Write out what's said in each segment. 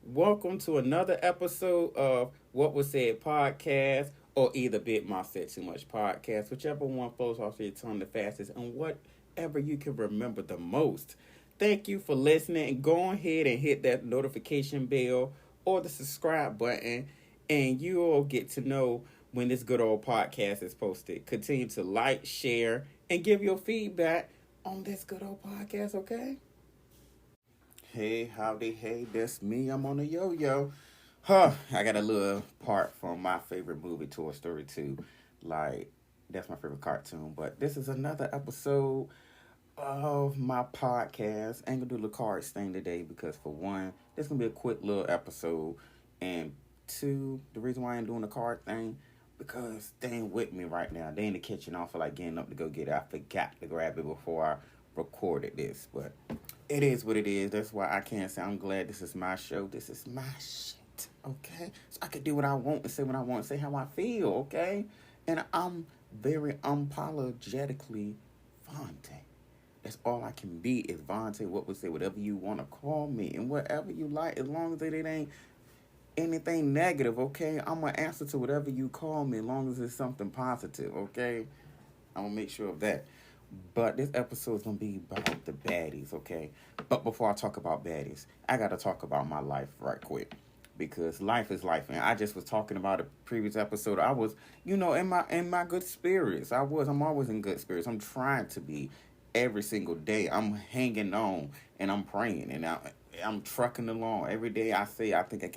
Welcome to another episode of What Was Said podcast, or either Bit My Said Too Much podcast, whichever one flows off your tongue the fastest, and whatever you can remember the most. Thank you for listening, and go ahead and hit that notification bell or the subscribe button, and you'll get to know when this good old podcast is posted. Continue to like, share, and give your feedback on this good old podcast, okay? Hey, howdy, hey, that's me. I'm on the yo-yo. I got a little part from my favorite movie, Toy Story 2. Like, that's my favorite cartoon. But this is another episode of my podcast. I ain't gonna do the cards thing today because, for one, this gonna be a quick little episode. And two, the reason why I ain't doing the card thing, because they ain't with me right now. They in the kitchen. I don't feel like getting up to go get it. I forgot to grab it before I recorded this. But it is what it is. That's why I can't say I'm glad this is my show. This is my shit, okay? So I can do what I want and say what I want and say how I feel, okay? And I'm very unapologetically Vontae. That's all I can be is Vontae. What would say whatever you want to call me and whatever you like, as long as it ain't anything negative, okay? I'm going to answer to whatever you call me as long as it's something positive, okay? I'm going to make sure of that. But this episode is going to be about the baddies, okay? But before I talk about baddies, I got to talk about my life right quick. Because life is life. And I just was talking about a previous episode. I was, in my good spirits. I'm always in good spirits. I'm trying to be every single day. I'm hanging on and I'm praying. And I'm trucking along. Every day I say, I think I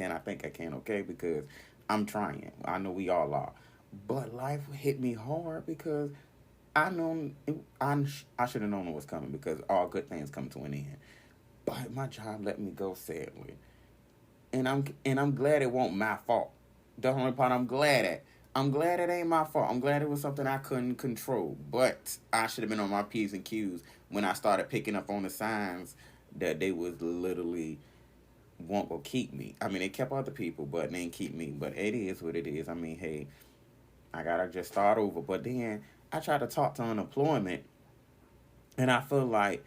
can, okay? Because I'm trying. I know we all are. But life hit me hard because I should have known it was coming because all good things come to an end. But my job let me go sadly, and I'm glad it wasn't my fault. The only part I'm glad at. I'm glad it ain't my fault. I'm glad it was something I couldn't control. But I should have been on my P's and Q's when I started picking up on the signs that they was literally won't go keep me. I mean, they kept other people, but they didn't keep me. But it is what it is. I mean, hey, I gotta just start over. But then I try to talk to unemployment, and I feel like,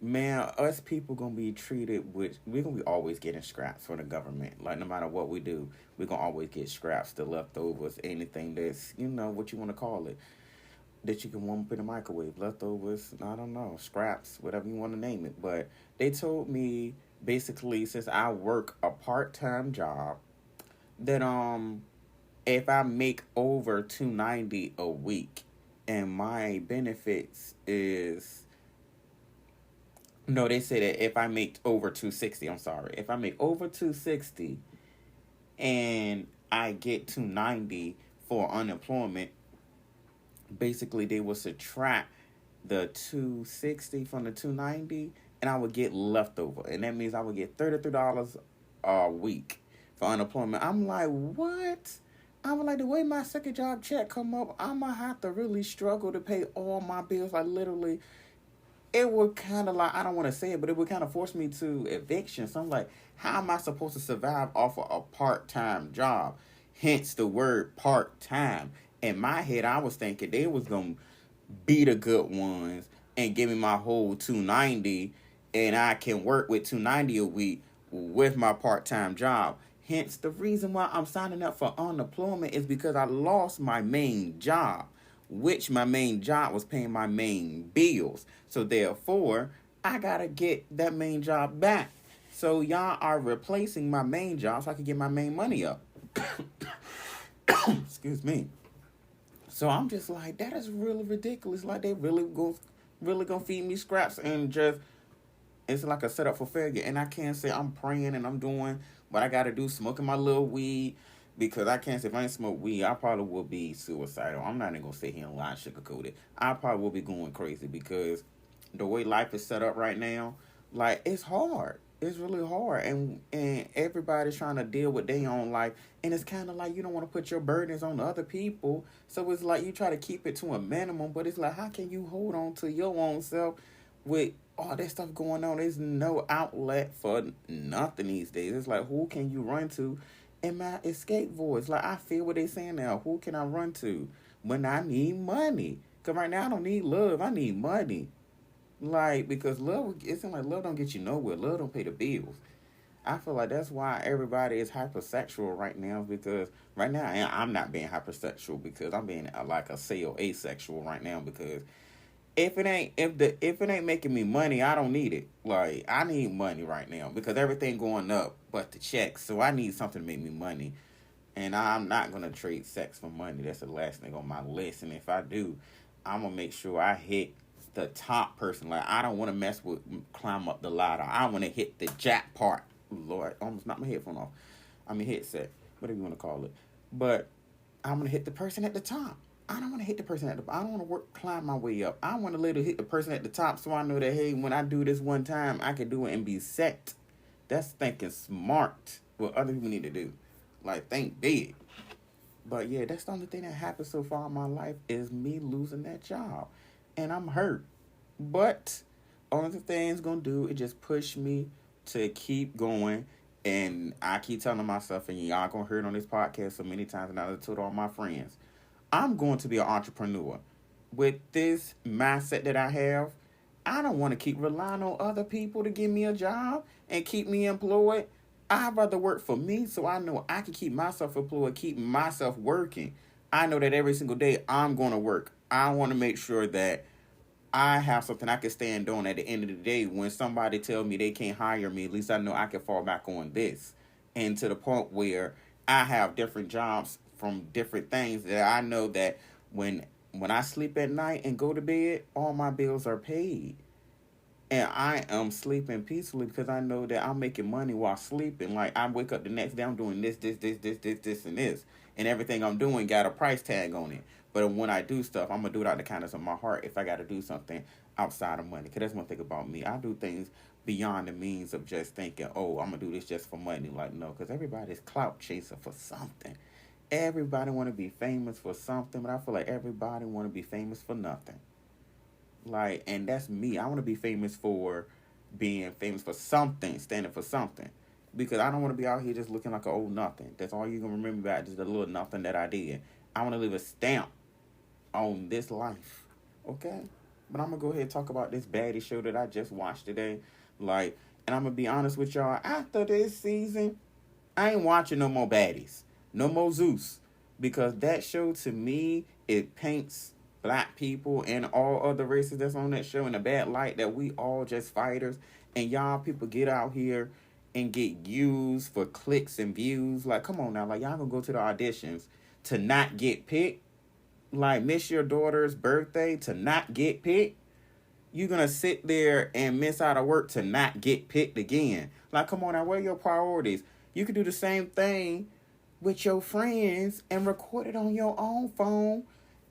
man, us people gonna be treated with we're gonna be always getting scraps from the government. Like no matter what we do, we're gonna always get scraps, the leftovers, anything that's what you want to call it that you can warm up in the microwave, leftovers. I don't know, scraps, whatever you want to name it. But they told me basically since I work a part-time job that if I make over 290 a week and my benefits is no, they say that if I make over 260, I'm sorry. If I make over 260 and I get 290 for unemployment, basically they will subtract the 260 from the 290 and I would get leftover. And that means I would get $33 a week for unemployment. I'm like, what? I was like, the way my second job check come up, I'm going to have to really struggle to pay all my bills. Like, literally, it would kind of like, I don't want to say it, but it would kind of force me to eviction. So I'm like, how am I supposed to survive off of a part-time job? Hence the word part-time. In my head, I was thinking they was going to be the good ones and give me my whole 290 and I can work with 290 a week with my part-time job. Hence, the reason why I'm signing up for unemployment is because I lost my main job, which my main job was paying my main bills. So therefore, I gotta get that main job back. So y'all are replacing my main job so I can get my main money up. Excuse me. So I'm just like, that is really ridiculous. Like they really gonna feed me scraps and just it's like a setup for failure. And I can't say I'm praying and I'm doing what I gotta do, smoking my little weed. Because I can't say if I ain't smoke weed, I probably will be suicidal. I'm not even gonna sit here and lie and sugarcoat it. I probably will be going crazy because the way life is set up right now, like it's hard. It's really hard, and everybody's trying to deal with their own life, and it's kind of like you don't want to put your burdens on other people. So it's like you try to keep it to a minimum, but it's like how can you hold on to your own self with all that stuff going on? There's no outlet for nothing these days. It's like who can you run to? In my escape voice, like I feel what they saying now. Who can I run to when I need money? Cause right now I don't need love. I need money. Like because love, it seems like love don't get you nowhere. Love don't pay the bills. I feel like that's why everybody is hypersexual right now, because right now I'm not being hypersexual because I'm being like a sale asexual right now, because if it ain't making me money, I don't need it. Like, I need money right now because everything going up but the checks. So I need something to make me money. And I'm not gonna trade sex for money. That's the last thing on my list. And if I do, I'm gonna make sure I hit the top person. Like, I don't want to mess with climb up the ladder. I want to hit the jackpot. Lord, I almost knocked my headphone off. I mean headset, whatever you want to call it. But I'm gonna hit the person at the top. I don't want to hit the person at the. I don't want to climb my way up. I want to literally hit the person at the top, so I know that, hey, when I do this one time, I can do it and be set. That's thinking smart. What other people need to do, like, think big. But yeah, that's the only thing that happened so far in my life is me losing that job, and I'm hurt. But only the thing's gonna do is just push me to keep going. And I keep telling myself, and y'all gonna hear it on this podcast so many times, and I told all my friends, I'm going to be an entrepreneur. With this mindset that I have, I don't want to keep relying on other people to give me a job and keep me employed. I'd rather work for me so I know I can keep myself employed, keep myself working. I know that every single day I'm going to work. I want to make sure that I have something I can stand on at the end of the day. When somebody tells me they can't hire me, at least I know I can fall back on this. And to the point where I have different jobs from different things that I know that when I sleep at night and go to bed, all my bills are paid. And I am sleeping peacefully because I know that I'm making money while sleeping. Like, I wake up the next day, I'm doing this, and this. And everything I'm doing got a price tag on it. But when I do stuff, I'm going to do it out of the kindness of my heart if I got to do something outside of money. Because that's one thing about me. I do things beyond the means of just thinking, oh, I'm going to do this just for money. Like, no, because everybody's clout chaser for something. Everybody want to be famous for something, but I feel like everybody want to be famous for nothing. Like, and that's me. I want to be famous for being famous for something, standing for something. Because I don't want to be out here just looking like an old nothing. That's all you're going to remember about, just a little nothing that I did. I want to leave a stamp on this life. Okay? But I'm going to go ahead and talk about this baddie show that I just watched today. Like, and I'm going to be honest with y'all. After this season, I ain't watching no more baddies. No more Zeus. Because that show, to me, it paints black people and all other races that's on that show in a bad light, that we all just fighters. And y'all people get out here and get used for clicks and views. Like, come on now. Like, y'all gonna go to the auditions to not get picked? Like, miss your daughter's birthday to not get picked? You're gonna sit there and miss out of work to not get picked again. Like, come on now. What are your priorities? You could do the same thing with your friends and record it on your own phone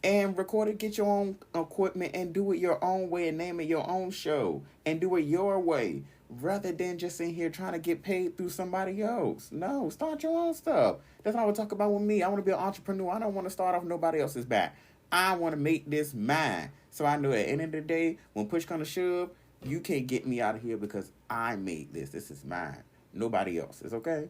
and record it, get your own equipment and do it your own way and name it your own show and do it your way, rather than just in here trying to get paid through somebody else. No, start your own stuff. That's what I would talk about with me. I want to be an entrepreneur. I don't want to start off nobody else's back. I want to make this mine. So I know at the end of the day, when push comes to shove, you can't get me out of here because I made this. This is mine. Nobody else's, okay?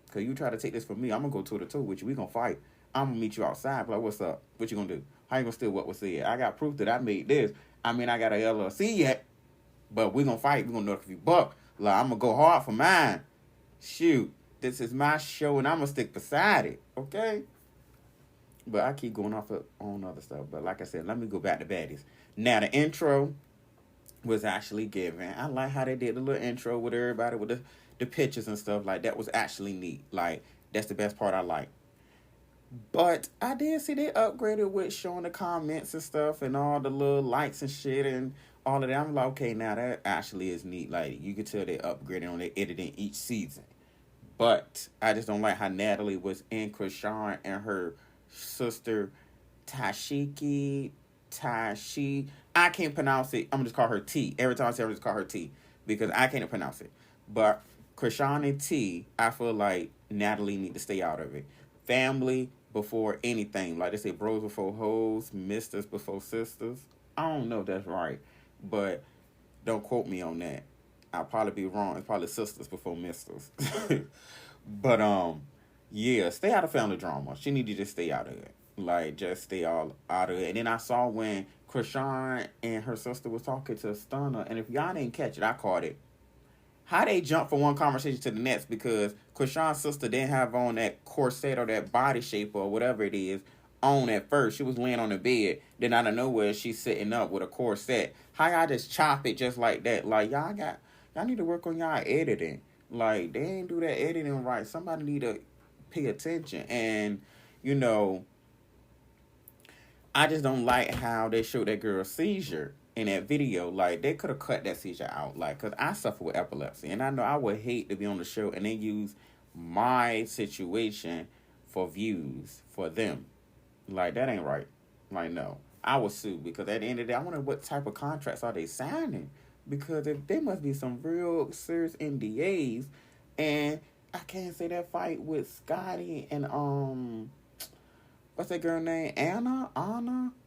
Because you try to take this from me, I'm going to go toe-to-toe with you. We going to fight. I'm going to meet you outside. Like, what's up? What you going to do? How you going to steal what was said? I got proof that I made this. I mean, I got a LLC yet, but we going to fight. We going to know if you buck. Like, I'm going to go hard for mine. Shoot. This is my show, and I'm going to stick beside it. Okay? But I keep going off on other stuff. But like I said, let me go back to Baddies. Now, the intro was actually given. I like how they did the little intro with everybody, with the pictures and stuff. Like, that was actually neat. Like, that's the best part I like. But I did see they upgraded with showing the comments and stuff and all the little likes and shit and all of that. I'm like, okay, now that actually is neat. Like, you could tell they upgraded on their editing each season. But I just don't like how Natalie was in Krishan and her sister Tashi. I can't pronounce it. I'm going to just call her T. Every time I say it, I just call her T. Because I can't pronounce it. But Krishan and T, I feel like Natalie need to stay out of it. Family before anything. Like they say, bros before hoes, misters before sisters. I don't know if that's right, but don't quote me on that. I'll probably be wrong. It's probably sisters before misters. But yeah, stay out of family drama. She need to just stay out of it. Like, just stay all out of it. And then I saw when Krishan and her sister was talking to Stunner, and if y'all didn't catch it, I caught it. how they jump from one conversation to the next because Krishan's sister didn't have on that corset or that body shape or whatever it is on at first. She was laying on the bed. Then out of nowhere, she's sitting up with a corset. How y'all just chop it just like that? Like, y'all need to work on y'all editing. Like, they ain't do that editing right. Somebody need to pay attention. And, you know, I just don't like how they showed that girl seizure in that video. Like, they could have cut that seizure out. Like, because I suffer with epilepsy. And I know I would hate to be on the show and they use my situation for views for them. Like, that ain't right. Like, no. I would sue because at the end of the day, I wonder what type of contracts are they signing. Because if there must be some real serious NDAs. And I can't say that fight with Scotty and, what's that girl name? Anna?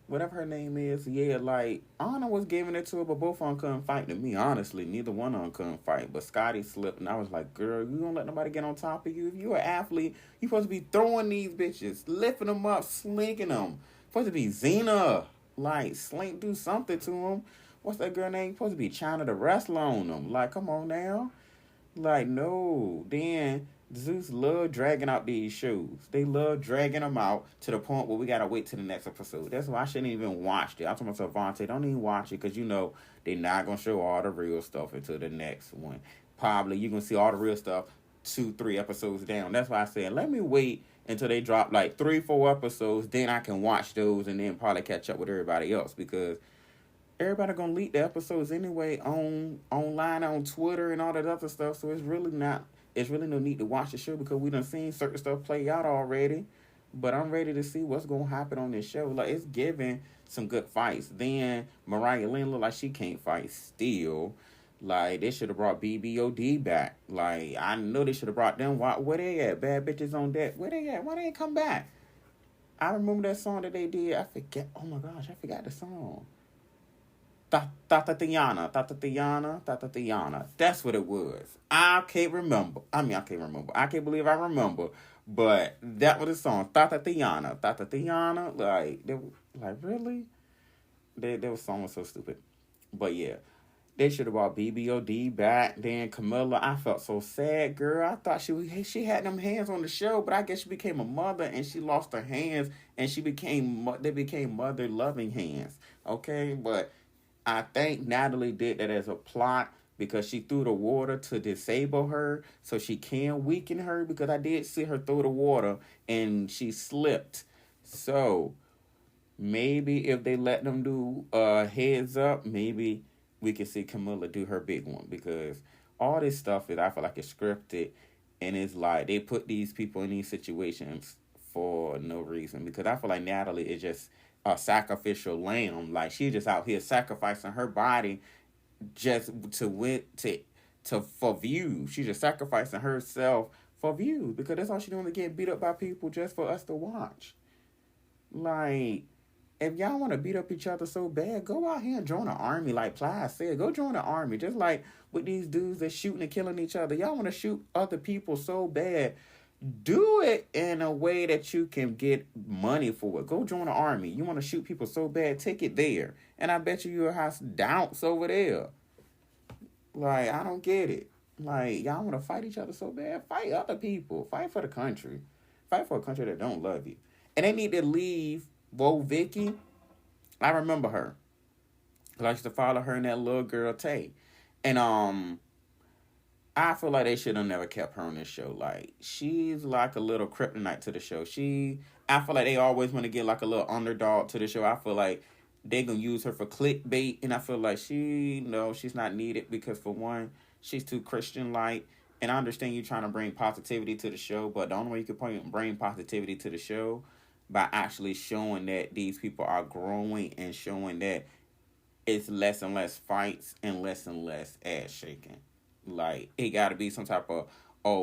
Whatever her name is. Yeah, like, Anna was giving it to her, but both of them couldn't fight to me, honestly. Neither one of them couldn't fight. But Scotty slipped, and I was like, girl, you don't let nobody get on top of you. If you're an athlete, you supposed to be throwing these bitches, lifting them up, slinking them. Supposed to be Xena. Like, slink, do something to them. What's that girl name? Supposed to be China the wrestler on them. Like, come on now. Like, no. Then Zeus love dragging out these shows. They love dragging them out to the point where we gotta wait till the next episode. That's why I shouldn't even watch it. I told myself, Vontae, don't even watch it because you know they're not gonna show all the real stuff until the next one. Probably you're gonna see all the real stuff 2-3 episodes down. That's why I said let me wait until they drop like 3-4 episodes. Then I can watch those and then probably catch up with everybody else because everybody gonna leak the episodes anyway online on Twitter and all that other stuff. So it's really no need to watch the show because we done seen certain stuff play out already. But I'm ready to see what's gonna happen on this show. Like it's giving some good fights. Then Mariah Lynn look like she can't fight still. Like they should have brought BBOD back. Like I know they should have brought them. Where they at? Bad Bitches on Deck. Where they at? Why they ain't come back? I remember that song that they did. I forget. Oh my gosh, I forgot the song. Tatiana. That's what it was. I can't remember. I can't remember. I can't believe I remember. But that was the song. Tatiana. Like really? That song was so stupid. But yeah. They should have brought BBOD back. Then Camilla, I felt so sad, girl. I thought she had them hands on the show, but I guess she became a mother and she lost her hands and they became mother loving hands. Okay, but I think Natalie did that as a plot because she threw the water to disable her so she can weaken her because I did see her throw the water and she slipped. So maybe if they let them do heads up, maybe we can see Camilla do her big one because all this stuff is I feel like it's scripted and it's like they put these people in these situations for no reason because I feel like Natalie is just a sacrificial lamb. Like she's just out here sacrificing her body just to win to for views. She's just sacrificing herself for views because that's all she's doing to get beat up by people just for us to watch. Like if y'all want to beat up each other so bad, go out here and join an army like Plies said. Go join an army. Just like with these dudes that shooting and killing each other. Y'all want to shoot other people so bad. Do it in a way that you can get money for it. Go join an army. You want to shoot people so bad, take it there. And I bet you'll have doubts over there. Like, I don't get it. Like, y'all want to fight each other so bad? Fight other people. Fight for the country. Fight for a country that don't love you. And they need to leave Bo Vicky. I remember her. I used to follow her and that little girl, Tay. And, I feel like they should have never kept her on this show. Like, she's like a little kryptonite to the show. I feel like they always want to get like a little underdog to the show. I feel like they're going to use her for clickbait. And I feel like she's not needed because for one, she's too Christian-like. And I understand you trying to bring positivity to the show, but the only way you can bring positivity to the show by actually showing that these people are growing and showing that it's less and less fights and less ass shaking. Like, it got to be some type of,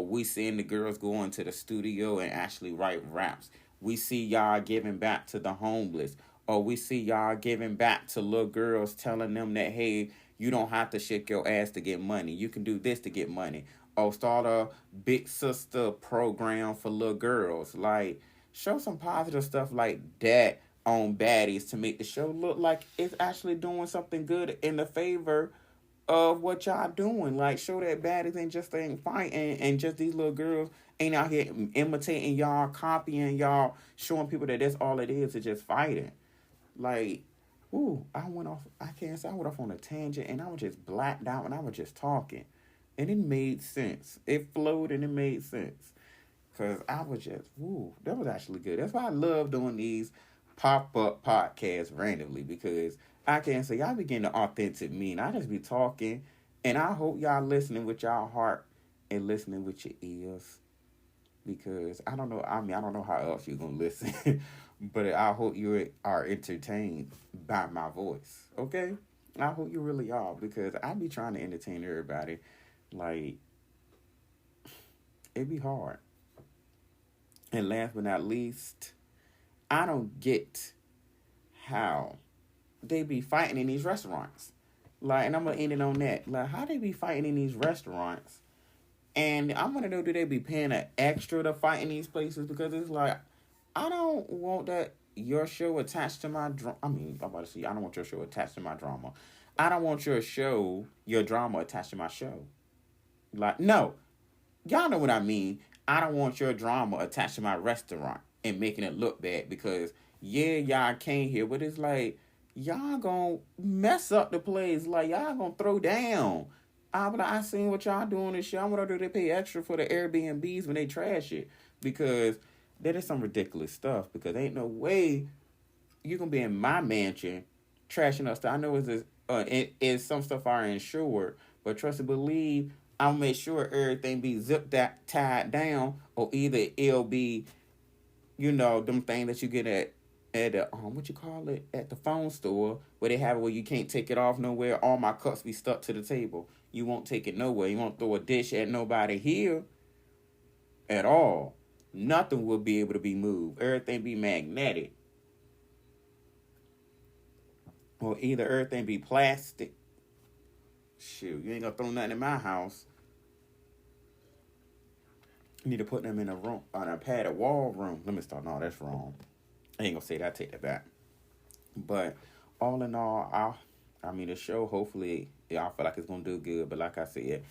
we seeing the girls go into the studio and actually write raps. We see y'all giving back to the homeless. Or we see y'all giving back to little girls telling them that, hey, you don't have to shake your ass to get money. You can do this to get money. Or start a big sister program for little girls. Like, show some positive stuff like that on Baddies to make the show look like it's actually doing something good in the favor of what y'all doing. Like, show that baddies ain't just ain't fighting, and just these little girls ain't out here imitating y'all, copying y'all, showing people that that's all it is just fighting. Like, ooh, I went off. I can't say I went off on a tangent, and I was just blacked out, and I was just talking, and it made sense. It flowed, and it made sense. Cause I was just, ooh, that was actually good. That's why I love doing these pop up podcasts randomly, because I can't say I be getting the authentic me, and I just be talking, and I hope y'all listening with y'all heart and listening with your ears, because I don't know. I mean, I don't know how else you're gonna listen, but I hope you are entertained by my voice. Okay, I hope you really are, because I be trying to entertain everybody. Like, it be hard. And last but not least, I don't get how they be fighting in these restaurants. Like, and I'm gonna end it on that. Like, how they be fighting in these restaurants, and I want to know, do they be paying an extra to fight in these places? Because it's like, I don't want that your show attached to my drama. I mean, I'm about to say, I don't want your show attached to my drama. I don't want your drama attached to my show. Like, no, y'all know what I mean. I don't want your drama attached to my restaurant and making it look bad, because yeah, y'all came here, but it's like y'all gonna mess up the place. Like, y'all gonna throw down. I seen what y'all doing this shit. I wonder, do they pay extra for the Airbnbs when they trash it? Because that is some ridiculous stuff. Because ain't no way you gonna be in my mansion trashing us. I know it's some stuff are insured, but trust and believe, I'll make sure everything be zipped that tied down, or either it'll be, them things that you get at the what you call it, at the phone store, where they have it where you can't take it off nowhere. All my cups be stuck to the table. You won't take it nowhere. You won't throw a dish at nobody here at all. Nothing will be able to be moved. Everything be magnetic. Or either everything be plastic. Shoot, you ain't gonna throw nothing in my house. You need to put them in a room, on a padded wall room. Let me start. No, that's wrong. I ain't gonna say that. I take that back. But all in all, I mean, the show, hopefully, I feel like it's gonna do good. But like I said,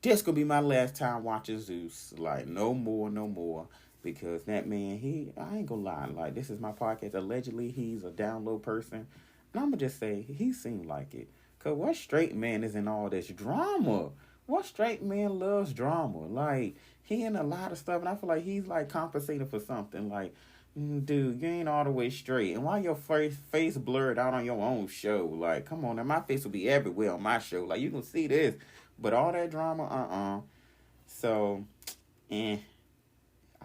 this gonna be my last time watching Zeus. Like, no more, no more. Because that man, I ain't gonna lie. Like, this is my podcast. Allegedly, he's a down low person. And I'm gonna just say, he seemed like it. Because what straight man is in all this drama? What straight man loves drama? Like, he in a lot of stuff, and I feel like he's, like, compensating for something. Like, dude, you ain't all the way straight. And why your face blurred out on your own show? Like, come on, now, my face will be everywhere on my show. Like, you can see this. But all that drama, So, I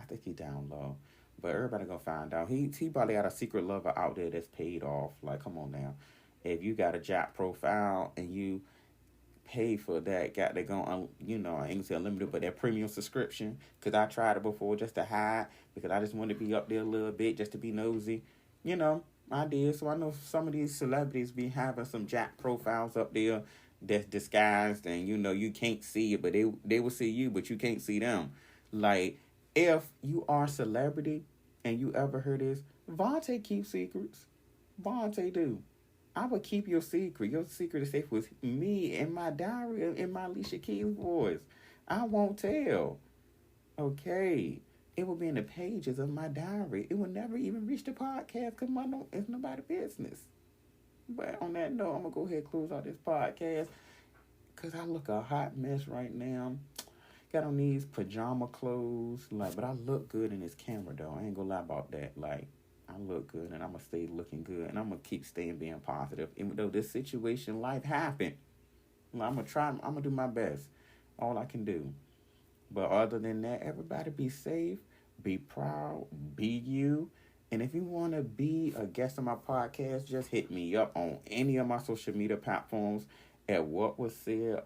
think he down low. But everybody gonna find out. He probably got a secret lover out there that's paid off. Like, come on now. If you got a Jack profile and you pay for that, got to go on, I ain't gonna say unlimited, but that premium subscription. Because I tried it before just to hide, because I just wanted to be up there a little bit just to be nosy. I did. So I know some of these celebrities be having some Jack profiles up there that's disguised, and you can't see it, but they will see you, but you can't see them. Like, if you are a celebrity and you ever heard this, Vontae keeps secrets. Vontae do. I would keep your secret. Your secret is safe with me and my diary and my Alicia Keys voice. I won't tell. Okay. It will be in the pages of my diary. It will never even reach the podcast because it's nobody's business. But on that note, I'm going to go ahead and close out this podcast because I look a hot mess right now. Got on these pajama clothes. But I look good in this camera, though. I ain't going to lie about that. I look good, and I'm going to stay looking good, and I'm going to keep staying being positive. Even though this situation, life happened, I'm going to do my best. All I can do. But other than that, everybody be safe, be proud, be you. And if you want to be a guest on my podcast, just hit me up on any of my social media platforms at @WhatWasSaid_.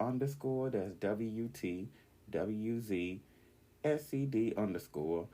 That's WTWZSCD_.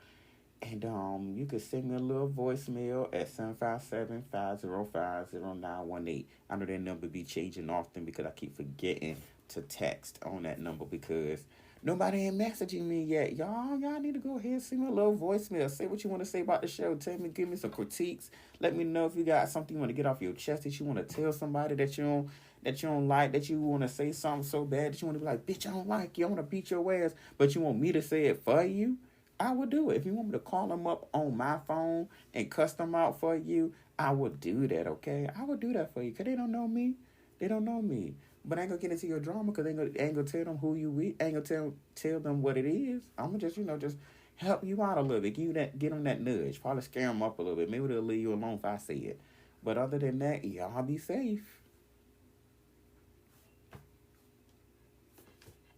And you can send me a little voicemail at 757-505-0918. I know that number be changing often because I keep forgetting to text on that number because nobody ain't messaging me yet. Y'all need to go ahead and send me a little voicemail. Say what you want to say about the show. Give me some critiques. Let me know if you got something you want to get off your chest that you want to tell somebody that you don't that you don't like, that you want to say something so bad that you want to be like, bitch, I don't like you. I want to beat your ass, but you want me to say it for you. I would do it. If you want me to call them up on my phone and cuss them out for you, I would do that, okay? I would do that for you because they don't know me. They don't know me. But I ain't gonna get into your drama because ain't gonna tell them who you with. Ain't gonna tell them what it is. I'm gonna just, just help you out a little bit. Get them that nudge. Probably scare them up a little bit. Maybe they'll leave you alone if I say it. But other than that, y'all be safe.